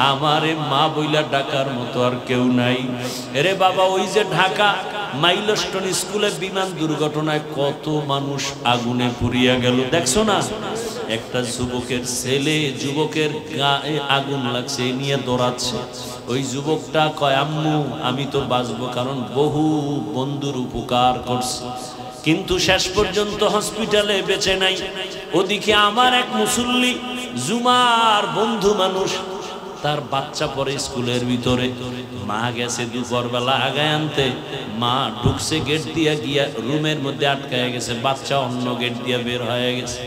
আমারে মা বইলা ডাকার মতো আর কেউ নাই। এরে বাবা, ওই যে ঢাকা মাইলস্টোন স্কুলে বিমান দুর্ঘটনায় কত মানুষ আগুনে পুড়িয়া গেল, দেখছো না? একটা যুবকের ছেলে, যুবকের গায়ে আগুন লাগছে, এই নিয়ে দৌড়াচ্ছে। ওই যুবকটা কয়, আম্মু আমি তো বাঁচবো, কারণ বহু বন্ধুর উপকার করছি, কিন্তু শেষ পর্যন্ত হসপিটালে বেঁচে নাই। ওদিকে আমার এক মুসল্লি জুমার বন্ধু মানুষ, তার বাচ্চা পড়ে স্কুলের ভিতরে, মা গেছে দুপুরবেলা আগায় আনতে, মা ঢুকছে গেট দিয়ে, গিয়া রুমের মধ্যে আটকায় গেছে, বাচ্চা অন্য গেট দিয়ে বের হয়ে গেছে।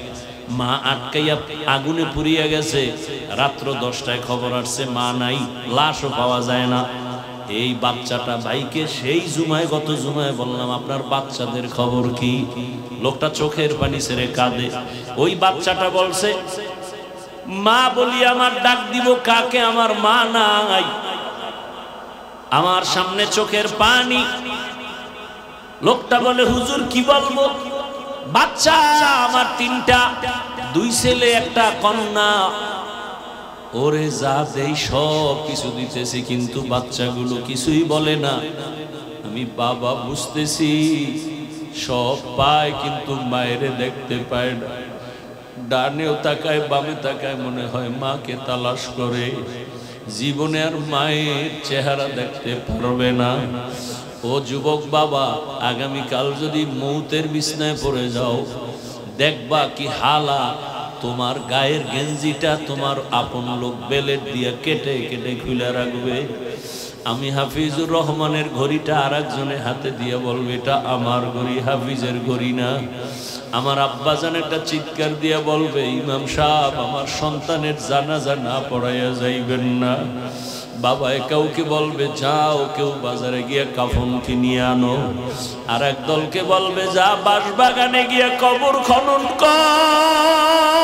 মা আটকাইয়া আগুনে পুড়িয়া গেছে। রাত্র 10টায় খবর আসছে মা নাই, লাশও পাওয়া যায় না। এই বাচ্চাটা ভাইকে সেই জুমায়, গত জুমায় বললাম আপনার বাচ্চাদের খবর কি? লোকটা চোখের পানি ছেড়ে কাঁদে। ওই বাচ্চাটা বলছে, মা বলি আমার ডাক দিব কাকে, আমার মা নাই, আমার সামনে চোখের পানি। লোকটা বলে, হুজুর কি বলবো, বাচ্চা আমার 3টা, 2 ছেলে 1 কন্যা, ওরে যা দেই সব কিছু দিতেছি, কিন্তু বাচ্চাগুলো কিছুই বলে না। আমি বাবা বুঝতেছি সব পায়, কিন্তু মায়েরে দেখতে পায় না। ডানেও তাকায় বামে তাকায়, মনে হয় মাকে তালাশ করে, জীবনে আর মায়ের চেহারা দেখতে পারবে না। ও যুবক বাবা, আগামীকাল যদি মৌতের বিছনায় পড়ে যাও, দেখবা কি হালা, তোমার গায়ের গেঞ্জিটা তোমার আপন লোক বেলেট দিয়ে কেটে কেটে খুলে রাখবে। আমি হাফিজুর রহমানের ঘড়িটা আর একজনের হাতে দিয়ে বলবে, এটা আমার ঘড়ি, হাফিজের ঘড়ি না। আমার আব্বাজান একটা চিৎকার দিয়ে বলবে, ইমাম সাহেব আমার সন্তানের জানাজা না পড়াইয়া যাইবেন না। বাবা কাউকে বলবে, যাও কেউ বাজারে গিয়ে কাফন কিনিয়ে আনো। আর এক দলকে বলবে, যা বাঁশবাগানে গিয়ে কবর খনন কর।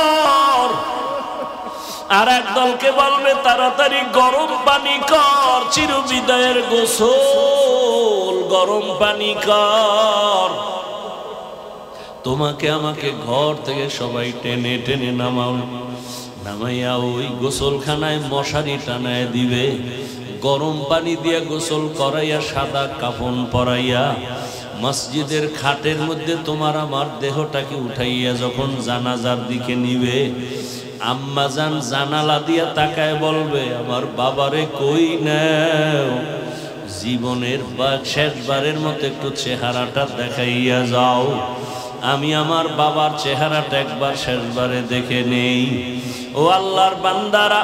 আর এক দলকে বলবে, তাড়াতাড়ি গরম পানি কর, চিরবিদায়ের গোসল গরম পানি কর। তোমাকে আমাকে ঘর থেকে সবাই টেনে টেনে নামাইয়া ওই গোসলখানায় মশারি টানায় দিবে, গরম পানি দিয়ে গোসল করাইয়া সাদা কাফন পরাইয়া মসজিদের খাটের মধ্যে তোমার আমার দেহটাকে উঠাইয়া যখন জানাজার দিকে নিবে, আম্মাজান জানালা দিয়া তাকায় বলবে, আমার বাবারে কই নাও, জীবনের শেষবারের মতো একটু চেহারাটা দেখাইয়া যাও। আমি আমার বাবার চেহারাটা একবার শেষবারে দেখে নেই। ও আল্লাহর বান্দারা,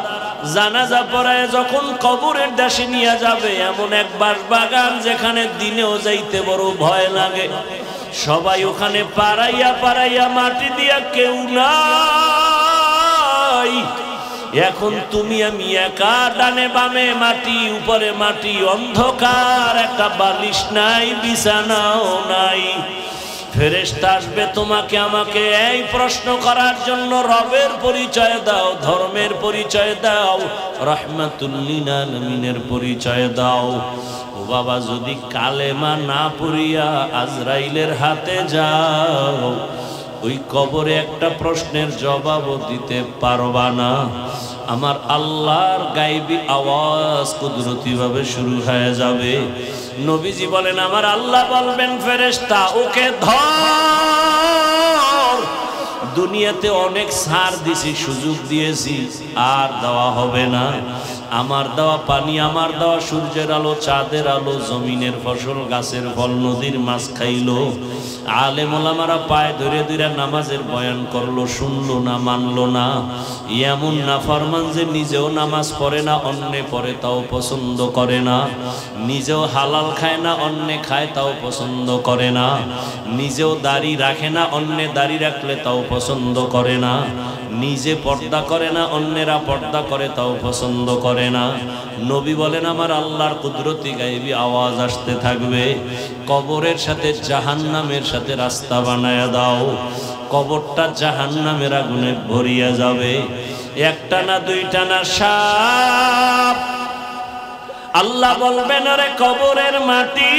জানাজা পড়ায় যখন কবরের দেশে নিয়ে যাবে, এমন এক বাঁশবাগান যেখানে দিনেও যাইতে বড় ভয় লাগে, সবাই ওখানে পাড়াইয়া পাড়াইয়া মাটি দিয়া, কেউ নাই। এখন তুমি আমি একা, ডানে বামে মাটি, উপরে মাটি, অন্ধকার, একটা বালিশ নাই, বিছানাও নাই। ফেরেশতা আসবে তোমাকে আমাকে এই প্রশ্ন করার জন্য, রবের পরিচয় দাও, ধর্মের পরিচয় দাও, রাহমাতুল লিল আলামিনের পরিচয় দাও। ও বাবা, যদি কালেমা না পড়িয়া আজরাইলের হাতে যাও, ওই কবরে একটা প্রশ্নের জবাবও দিতে পারবা না। আমার আল্লাহর গায়বী আওয়াজ কুদরতি ভাবে শুরু হয়ে যাবে। নবীজি বলেন, আমার আল্লাহ বলবেন, ফেরেশতা ওকে ধর, দুনিয়াতে অনেক ছাড় দিছি, সুযোগ দিয়েছি, আর দেওয়া হবে না। আমার দেওয়া পানি, আমার দেওয়া সূর্যের আলো, চাঁদের আলো, জমিনের ফসল, গাছের ফল, নদীর মাছ খাইলো। আলেম ওলামারা পায়ে ধরে ধরে নামাজের বয়ান করলো, শুনলো না, মানলো না। এমন নাফরমান যে নিজেও নামাজ পড়ে না, অন্যে পড়ে তাও পছন্দ করে না। নিজেও হালাল খায় না, অন্যে খায় তাও পছন্দ করে না। নিজেও দাড়ি রাখে না, অন্যে দাড়ি রাখলে তাও পছন্দ করে না। নিজে পর্দা করে না, অন্যেরা পর্দা করে তাও পছন্দ করে না। নবী বলেন, আমার আল্লাহর কুদরতি গায়বী আওয়াজ আসতে থাকবে, কবরের সাথে জাহান্নামের সাথে রাস্তা বানায়া দাও। কবরটা জাহান্নামের আগুনে ভরিয়া যাবে। একটা না, দুইটা না, সাপ আল্লাহ বলবেন আরে কবরের মাটি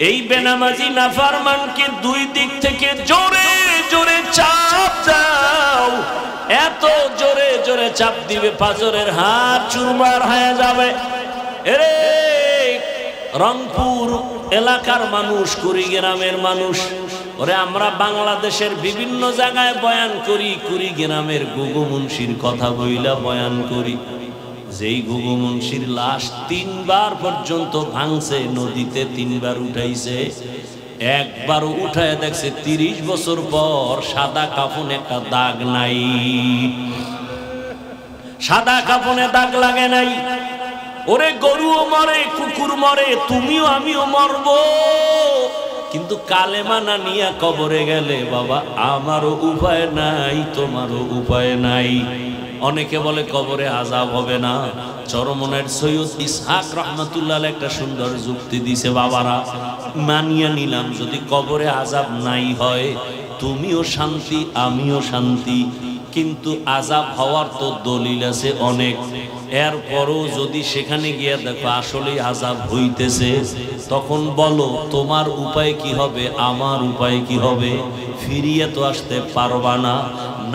এই বেনামাজি নাফরমানকে দুই দিক থেকে জোরে জোরে চাপ দাও। এত জোরে জোরে চাপ দিবে পাঁজরের হাত চুরমার হয়ে যাবে। এরে রংপুর এলাকার মানুষ, কুড়িগ্রামের মানুষ, ওরে আমরা বাংলাদেশের বিভিন্ন জায়গায় বয়ান করি, কুড়িগ্রামের গুগু মুন্সির কথা বইলা বয়ান করি। যেই গুগু মুন্সির লাশ 3 বার পর্যন্ত ভাঙছে, নদীতে 3 বার উঠাইছে, একবারও উঠায় দেখছে 30 বছর পর সাদা কাফনে একটা দাগ নাই, সাদা কাফনে দাগ লাগে নাই। ওরে গরুও মরে, কুকুর মরে, তুমিও আমিও মরবো, কিন্তু কালেমা না নিয়ে কবরে গেলে বাবা আমারও উপায় নাই, তোমারও উপায় নাই। অনেকে বলে কবরে আযাব হবে না। চরমনের সৈয়দ ইসহাক রহমাতুল্লাহ একটা সুন্দর যুক্তি দিছে, বাবারা মানিয়ে নিলাম যদি কবরে আযাব নাই হয় তুমিও শান্তি আমিও শান্তি, কিন্তু আযাব হওয়ার তো দলিল আছে অনেক। এরপরও যদি সেখানে গিয়ে দেখো আসলেই আযাব হইতেছে, তখন বলো তোমার উপায় কি হবে, আমার উপায় কি হবে? ফিরিয়ে তো আসতে পারবা না।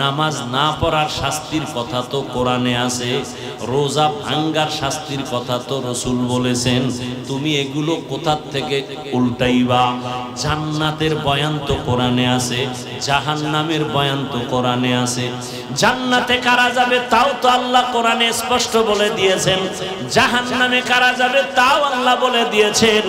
নামাজ না পড়ার শাস্তির কথা তো কোরআনে আছে, রোজা ভাঙ্গার শাস্তির কথা তো রসুল বলেছেন, তুমি এগুলো কোথা থেকে উল্টাইবা? জান্নাতের বয়ান তো কোরআনে আছে, জাহান্নামের বয়ান তো কোরআনে আছে। জান্নাতে কারা যাবে তাও তো আল্লাহ কোরআনে স্পষ্ট বলে দিয়েছেন, জাহান্নামে কারা যাবে তাও আল্লাহ বলে দিয়েছেন।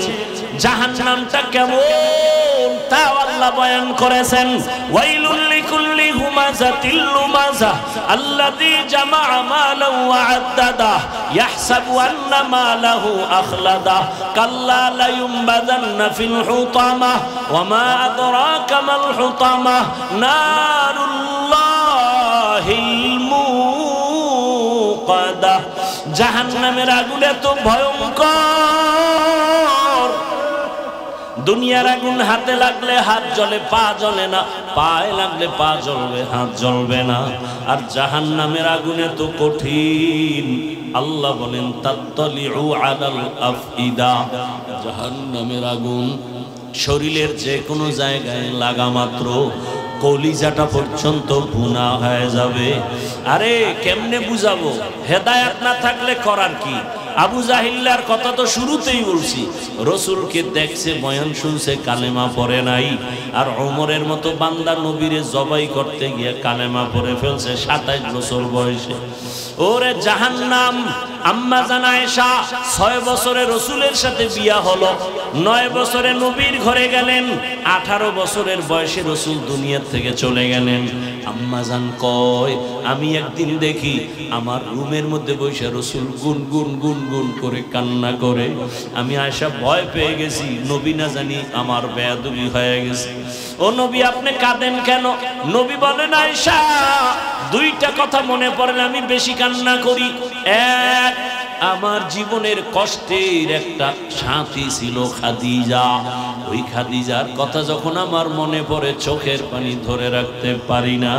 জাহান্নামটা কেমন তাও আল্লাহ বয়ান করেছেন। ওয়াইলুল লিকুল্লি হুমাযাতিল লুমাযা আল্লাযী জামাআ মালান ওয়া আদ্দাদা ইয়াহসাবু আন্না মালাহু আখলাদা কাল্লা লা ইউনবাযান্না ফিল হুতামা ওয়া মা আদরাকা মাল হুতামা নারুল্লাহিল মুকাদা। জাহান্নামের আগুন এত ভয়ঙ্কর, দুনিয়ার আগুন হাতে লাগলে হাত জ্বলে পা জ্বলে না, পায়ে লাগলে পা জ্বলবে হাত জ্বলবে না। আর জাহান্নামের আগুন এত কঠিন, আল্লাহ বলেন তাত্তালিউ আলাল আফইদা। জাহান্নামের আগুন শরীরের যে কোনো জায়গায় লাগা মাত্র কলিজাটা পর্যন্ত ভুনা হয়ে যাবে। আরে কেমনে বুঝাবো? হেদায়েত না থাকলে করার কি? আবু জাহিল্লার কথা তো শুরুতেই বলছি, রসুলকে দেখছে, বয়ান শুনছে, কালেমা পড়ে নাই। আর ওমরের মতো বান্দা নবীরে জবাই করতে গিয়ে কালেমা পড়ে ফেলছে 27 বছর বয়সে। ওরে জাহান্নাম! আম্মা জান আয়েশা 6 বছরে রসুলের সাথে বিয়া হলো, 9 বছরে নবীর ঘরে গেলেন, 18 বছরের বয়সে রসুল দুনিয়া থেকে চলে গেলেন। আম্মা জান কয় আমি একদিন দেখি আমার রুমের মধ্যে বসে রসুল গুন গুন গুন গুন করে কান্না করে। আমি আয়েশা ভয় পেয়ে গেছি, নবী না জানি আমার বেয়াদবি হয়ে গেছে। ও নবী আপনি কাঁদেন কেন? নবী বলেন আয়েশা 2টা কথা মনে পড়লে আমি বেশি কান্না করি। এক, আমার জীবনের কষ্টের একটা সাথী ছিল খাদিজা, ওই খাদিজার কথা যখন আমার মনে পড়ে চোখের পানি ধরে রাখতে পারি না।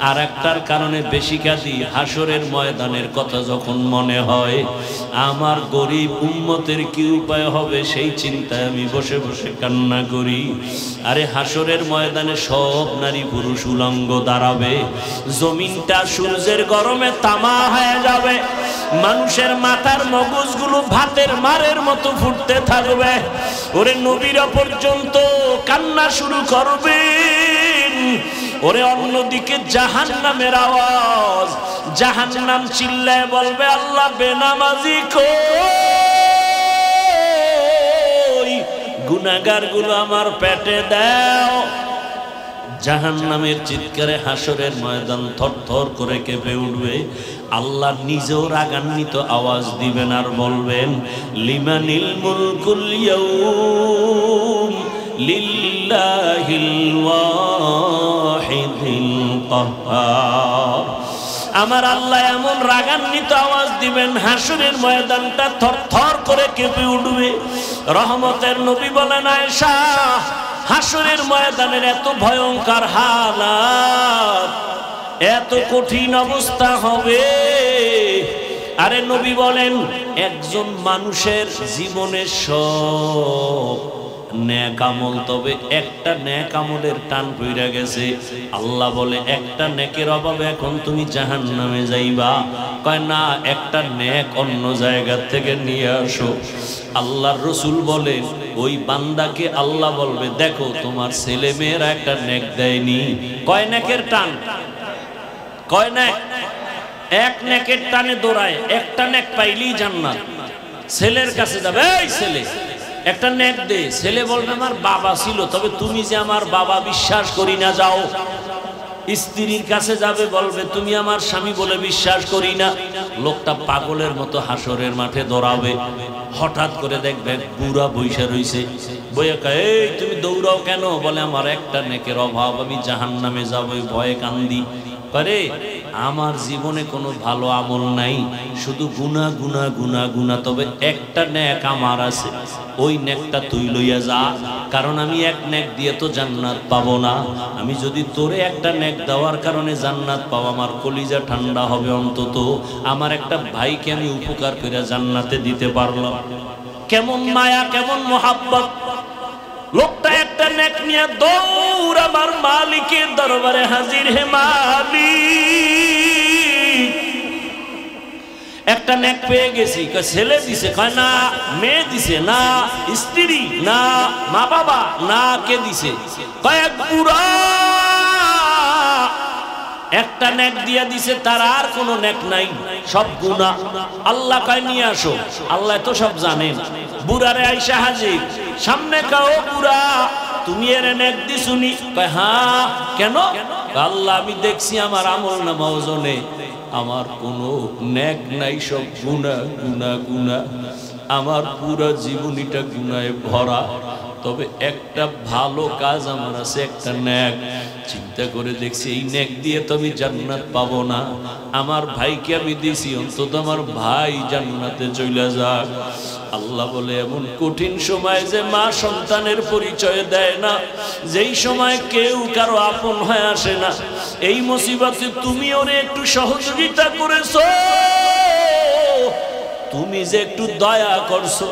আর একটার কারণে বেশি কাঁদি, হাসরের ময়দানের কথা যখন মনে হয়, আমার গরিব উম্মতের কি উপায় হবে সেই চিন্তায় আমি বসে বসে কান্না করি। আরে হাসরের ময়দানে সব নারী পুরুষ উলঙ্গ দাঁড়াবে, জমিনটা সূর্যের গরমে তামা হয়ে যাবে, মানুষের মাথার মগজগুলো ভাতের মারের মতো ফুটতে থাকবে। ওরে নবীরা পর্যন্ত কান্না শুরু করবেন। ওরে অন্যদিকে জাহান্নামের আওয়াজ, জাহান্নাম চিল্লায় বলবে আল্লাহ বেনামাজি কই, গুনাহগারগুলো আমার পেটে দাও। জাহান্নামের চিৎকারে হাসরের ময়দান থরথর করে কেঁপে উঠবে। আল্লাহ নিজেও রাগান্বিত আওয়াজ দিবেন আর বলবেন লিমানিল মুলকুল ইয়াউম লিল্লাহিল ওয়াহিদিল কাহ্হার। আমার আল্লাহ এমন রাগান্বিত আওয়াজ দিবেন, হাসরের ময়দানটা থরথর করে কেঁপে উঠবে। রহমতের নবী বলেন আয়েশা হাসরের ময়দানের এত ভয়ঙ্কর হালাত, এত কঠিন অবস্থা হবে, আরে নবী বলেন একজন মানুষের জীবনে সব নেক আমল, তবে একটা নেক আমলের টান পইরা গেছে। আল্লাহ বলে একটা নেকের অভাবে এখন তুমি জাহান্নামে যাইবা। কয় না, একটা নেক অন্য জায়গা থেকে নিয়ে আসো। আল্লাহর রাসূল বলেন ওই বান্দাকে আল্লাহ বলবে দেখো তোমার ছেলে মেয়েরা একটা নেক দেয়নি। কয় নেকের টান? কয় নেক? এক নেকের টানে দৌড়ায়, একটা নেক পাইলেই জান্নাত। ছেলের কাছে যাবে, এই ছেলে একটা নেক দে। ছেলে বলবে আমার বাবা ছিল, তবে তুমি যে আমার বাবা বিশ্বাস করি না, যাও। স্ত্রীর কাছে যাবে, বলবে তুমি আমার স্বামী বলে বিশ্বাস করি না। লোকটা পাগলের মতো হাসরের মাঠে দৌড়াবে। হঠাৎ করে দেখবে বুড়া বইসা রইছে, বইয়া কয় এই তুমি দৌড়াও কেন? বলে আমার একটা নেকের অভাব, আমি জাহান্নামে যাবো, ভয়ে কান্দি। করে আমার জীবনে কোনো ভালো আমল নাই, শুধু গুনাহ গুনাহ গুনাহ গুনাহ, তবে একটা নেক আমার আছে, ওই নেকটা তুই লইয়া যা। কারণ আমি এক নেক দিয়ে তো জান্নাত পাবো না। আমি যদি তোরে একটা নেক দেওয়ার কারণে জান্নাত পাও, আমার কলিজা ঠান্ডা হবে। অন্তত আমার একটা ভাইকে আমি উপকার করে জান্নাতে দিতে পারলাম। কেমন মায়া, কেমন মোহাব্বত! লোকটা একটা নেক নিয়ে দৌড় আমার মালিকের দরবারে হাজির। হে মালিক, একটা নেক পেয়ে গেছি। ছেলে দিছে? কয় না। মেয়ে দিছে? না। স্ত্রী? না। মা বাবা? না। কে দিছে? কয়েক বুড়া একটা নেক দিয়া দিছে, তার আর কোনো নেক নাই, সব গুনাহ। আল্লাহ কয় নিয়ে আসো। আল্লাহ তো সব জানেন। বুড়ারে আইসা হাজির সামনে। কাও বুড়া, তুমি এর নেক দিছুনি? কয় হ্যাঁ। কেন? আল্লাহ আমি দেখছি আমার আমল নামা ওজনে আমার কোনো নেক নাই, সব গুনাহ গুনাহ গুনাহ। আমার পুরো জীবনীটা গুনাহে ভরা, তবে একটা ভালো কাজ আমার আছে, একটা নেক। চিন্তা করে দেখছি এই নেক দিয়ে তো আমি জান্নাত পাবো না। আমার ভাইকে আমি দিছি, অন্তত আমার ভাই জান্নাতে চলে যাক। আল্লাহ বলে এমন কঠিন সময় যে মা সন্তানের পরিচয় দেয় না, যেই সময় কেউ কারো আপন হয়ে আসে না, এই মুসিবতে তুমি ওরে একটু সহযোগিতা করেছো, তুমি যে একটু দয়া করছো,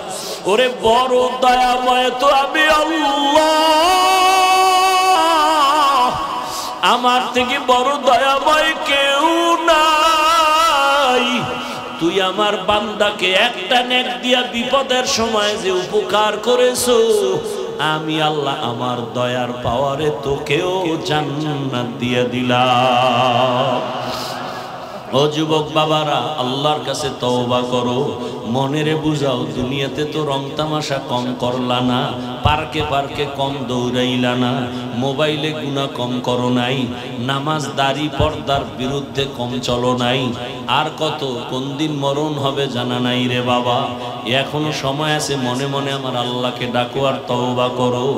ওরে বড় দয়াময় তো আমি আল্লাহ। আমার থেকে বড় দয়াময় কেউ নাই। তুই আমার বান্দাকে একটা নেক দিয়া বিপদের সময় যে উপকার করেছো, আমি আল্লাহ আমার দয়ার পাওয়ারে তোকেও জান্নাত দিয়ে দিলাম। ও যুবক বাবারা, আল্লাহর কাছে তওবা করো, মনেরে বুঝাও দুনিয়াতে তো রং তামাশা কম করলা না, পার্কে পার্কে কম দৌড়াইলা না, মোবাইলে গুনাহ কম করো নাই, নামাজ দাড়ি পর্দার বিরুদ্ধে কম চলো নাই। আর কত কোন দিন মরণ হবে জানা নাই রে বাবা। এখনো সময় আছে, মনে মনে আমার আল্লাহকে ডাকো আর তওবা করো।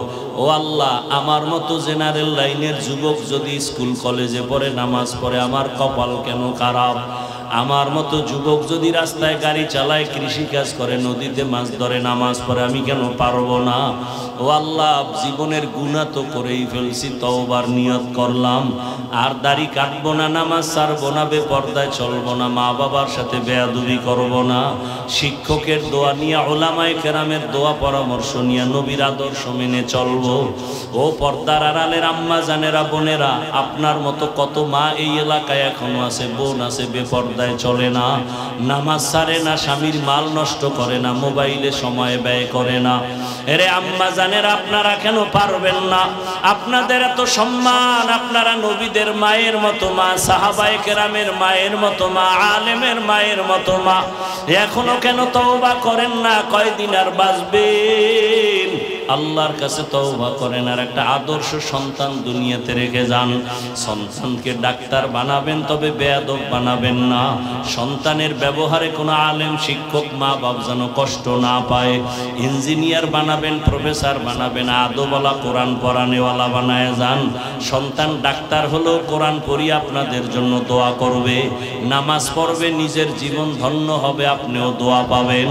ও আল্লাহ, আমার মতো জেনারেল লাইনের যুবক যদি স্কুল কলেজে পড়ে, নামাজ পড়ে, আমার কপাল কেন খারাপ। আমার মতো যুবক যদি রাস্তায় গাড়ি চালায়, কৃষিকাজ করে, নদীতে মাছ ধরে, নামাজ পড়ে, আমি কেন পারবো না? ও আল্লাহ, জীবনের গুনাহ তো করেই ফেলছি, তওবার নিয়ত করলাম। আর দাড়ি কাটবো না, নামাজ ছাড়বো না, বেপরদায় চলবো না, মা বাবার সাথে বেয়াদবি করবো না, শিক্ষকের দোয়া নিয়ে, উলামায়ে কেরামের দোয়া পরামর্শ নিয়ে, নবীর আদর্শ মেনে চলবো। ও পর্দার আড়ালের আম্মা জানেরা, বোনেরা, আপনার মতো কত মা এই এলাকায় এখনো আছে, বোন আছে, বেপরদায় চলে না, নামাজ ছাড়ে না, স্বামীর মাল নষ্ট করে না, মোবাইলে সময় ব্যয় করে না। এরে আম্মা জানেরা, আপনারা কেন পারবেন না? আপনাদের এত সম্মান, আপনারা নবীদের মায়ের মতো মা, সাহাবায়ে কেরামের মায়ের মতো মা, আলেমের মায়ের মতো মা, এখনো কেন তওবা করেন না? কয়দিন আর বাঁচবেন? আল্লাহর কাছে তওবা করেন, আর একটা আদর্শ সন্তান দুনিয়াতে রেখে যান। সন্তানকে ডাক্তার বানাবেন, তবে বেয়াদব বানাবেন না। সন্তানের ব্যবহারে কোনো আলেম, শিক্ষক, মা বাপ যেন কষ্ট না পায়। ইঞ্জিনিয়ার বানাবেন, প্রফেসর বানাবেন, আদবওয়ালা, কোরআন পড়ানেওয়ালা বানায় যান। সন্তান ডাক্তার হলেও কোরআন পড়িয়ে আপনাদের জন্য দোয়া করবে, নামাজ পড়বে, নিজের জীবন ধন্য হবে, আপনিও দোয়া পাবেন।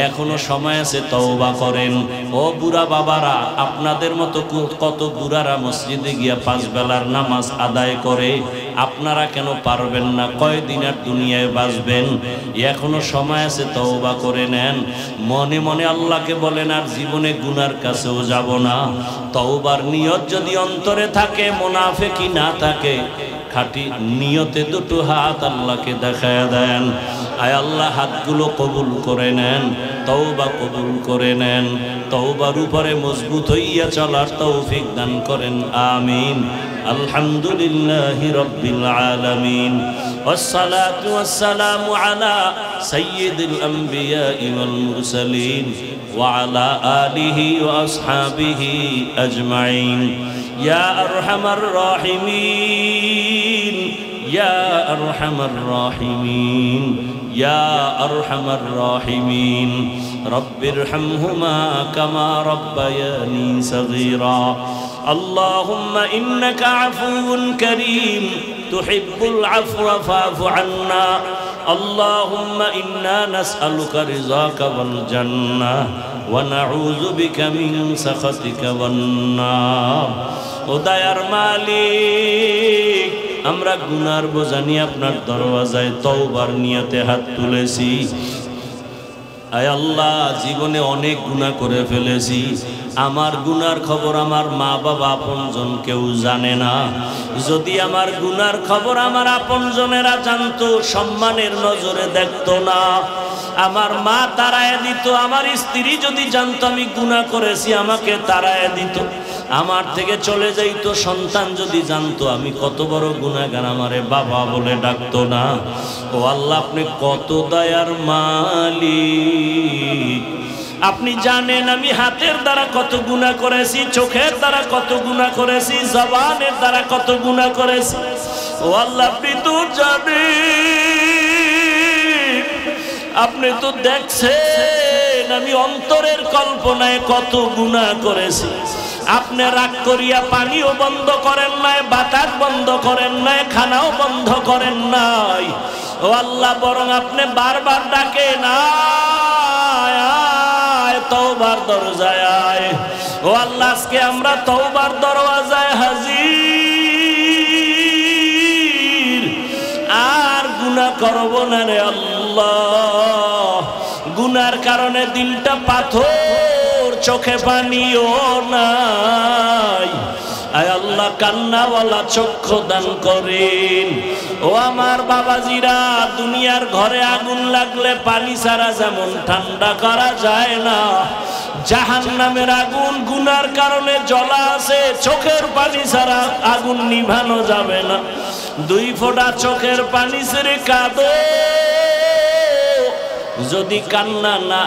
এখনো সময় আছে, তওবা করেন। ও বুড়া বাবারা, আপনাদের মতো কত বুড়ারা মসজিদে গিয়া 5 বেলার নামাজ আদায় করে, আপনারা কেন পারবেন না? কয়দিনের দুনিয়ায় বাঁচবেন? এখনো সময় আছে, তওবা করে নেন। মনে মনে আল্লাহকে বলেন আর জীবনে গুনার কাছেও যাব না। তওবার নিয়ত যদি অন্তরে থাকে, মুনাফিকি না থাকে, খাঁটি নিয়তে দুটো হাত আল্লাহকে দেখায় দেন। আয় আল্লাহ, হাতগুলো কবুল করে নেন, তওবা কবুল করে নেন, তওবার উপরে মজবুত হইয়া চলার তৌফিক দান করেন, আমিন। আলহামদুলিল্লাহি রাব্বিল আলামিন, ওয়াসসালাতু ওয়াসসালামু আলা সাইয়্যিদিল আমবিয়াই ওয়াল মুরসালিন ওয়া আলা আলিহি ওয়া আসহাবিহি আজমাইন। ইয়া আরহামার রাহিমিন, ইয়া আরহামার রাহিমিন, ইয়া আরহামার রাহিমিন। রব্বিরহামহুমা কামা রব্বায়ানি সগীরা। আল্লাহুম্মা ইন্নাকা আফুউন কারীম তুহিব্বুল আফওয়া ফা'ফু আন্না। আল্লাহুম্মা ইন্না নাসআলুকা রিযাকা ওয়াল জান্নাহ ওয়া নাউযু বিকা মিন সাখাতিকা ওয়ান নার। ও দয়ার মালিক, আমরা গুনার বোঝা নিয়ে আপনার দরওয়াজায় তওবার নিয়তে হাত তুলেছি। আয় আল্লাহ, জীবনে অনেক গুনাহ করে ফেলেছি। আমার গুনার খবর আমার মা বাবা আপনজন কেউ জানে না। যদি আমার গুনার খবর আমার আপনজনেরা জানতো, সম্মানের নজরে দেখতো না। আমার মা তাড়ায় দিত। আমার স্ত্রী যদি জানতো আমি গুনাহ করেছি, আমাকে তাড়ায় দিত, আমার থেকে চলে যাইতো। সন্তান যদি জানতো আমি কত বড় গুনাহগার, আমারে বাবা বলে ডাকতো না। ও আল্লাহ, আপনি কত দয়ার মালিক। আপনি জানেন আমি হাতের দ্বারা কত গুনাহ করেছি, চোখের দ্বারা কত গুনাহ করেছি, জবানের দ্বারা কত গুনাহ করেছি। ও আল্লাহ, আপনি তো জানেন, আপনি তো দেখছেন আমি অন্তরের কল্পনায় কত গুনাহ করেছি। আপনি রাগ করিয়া পানিও বন্ধ করেন নাই, বাতাস বন্ধ করেন নাই, খানাও বন্ধ করেন নাই। ও আল্লাহ, বরং আপনি বারবার ডাকেন, আয় আয় তওবার দরজায় আয়। ও আল্লাহ, আজকে আমরা তওবার দরওয়াজায় হাজির। আর গুনাহ করব না রে আল্লাহ। গুনার কারণে দিলটা পাথর, চোখে পানিও নাই। আয় আল্লাহ, কান্নাওয়ালা চক্ষু দান করেন। ও আমার বাবাজিরা, দুনিয়ার ঘরে আগুন লাগলে পানি ছাড়া যেমন ঠান্ডা করা যায় না, জাহান্নামের আগুন গুনার কারণে জ্বলা আছে, চোখের পানি ছাড়া আগুন নিভানো যাবে না। 2 ফোঁটা চোখের পানি ছেড়ে কাঁদো, যদি কান্না না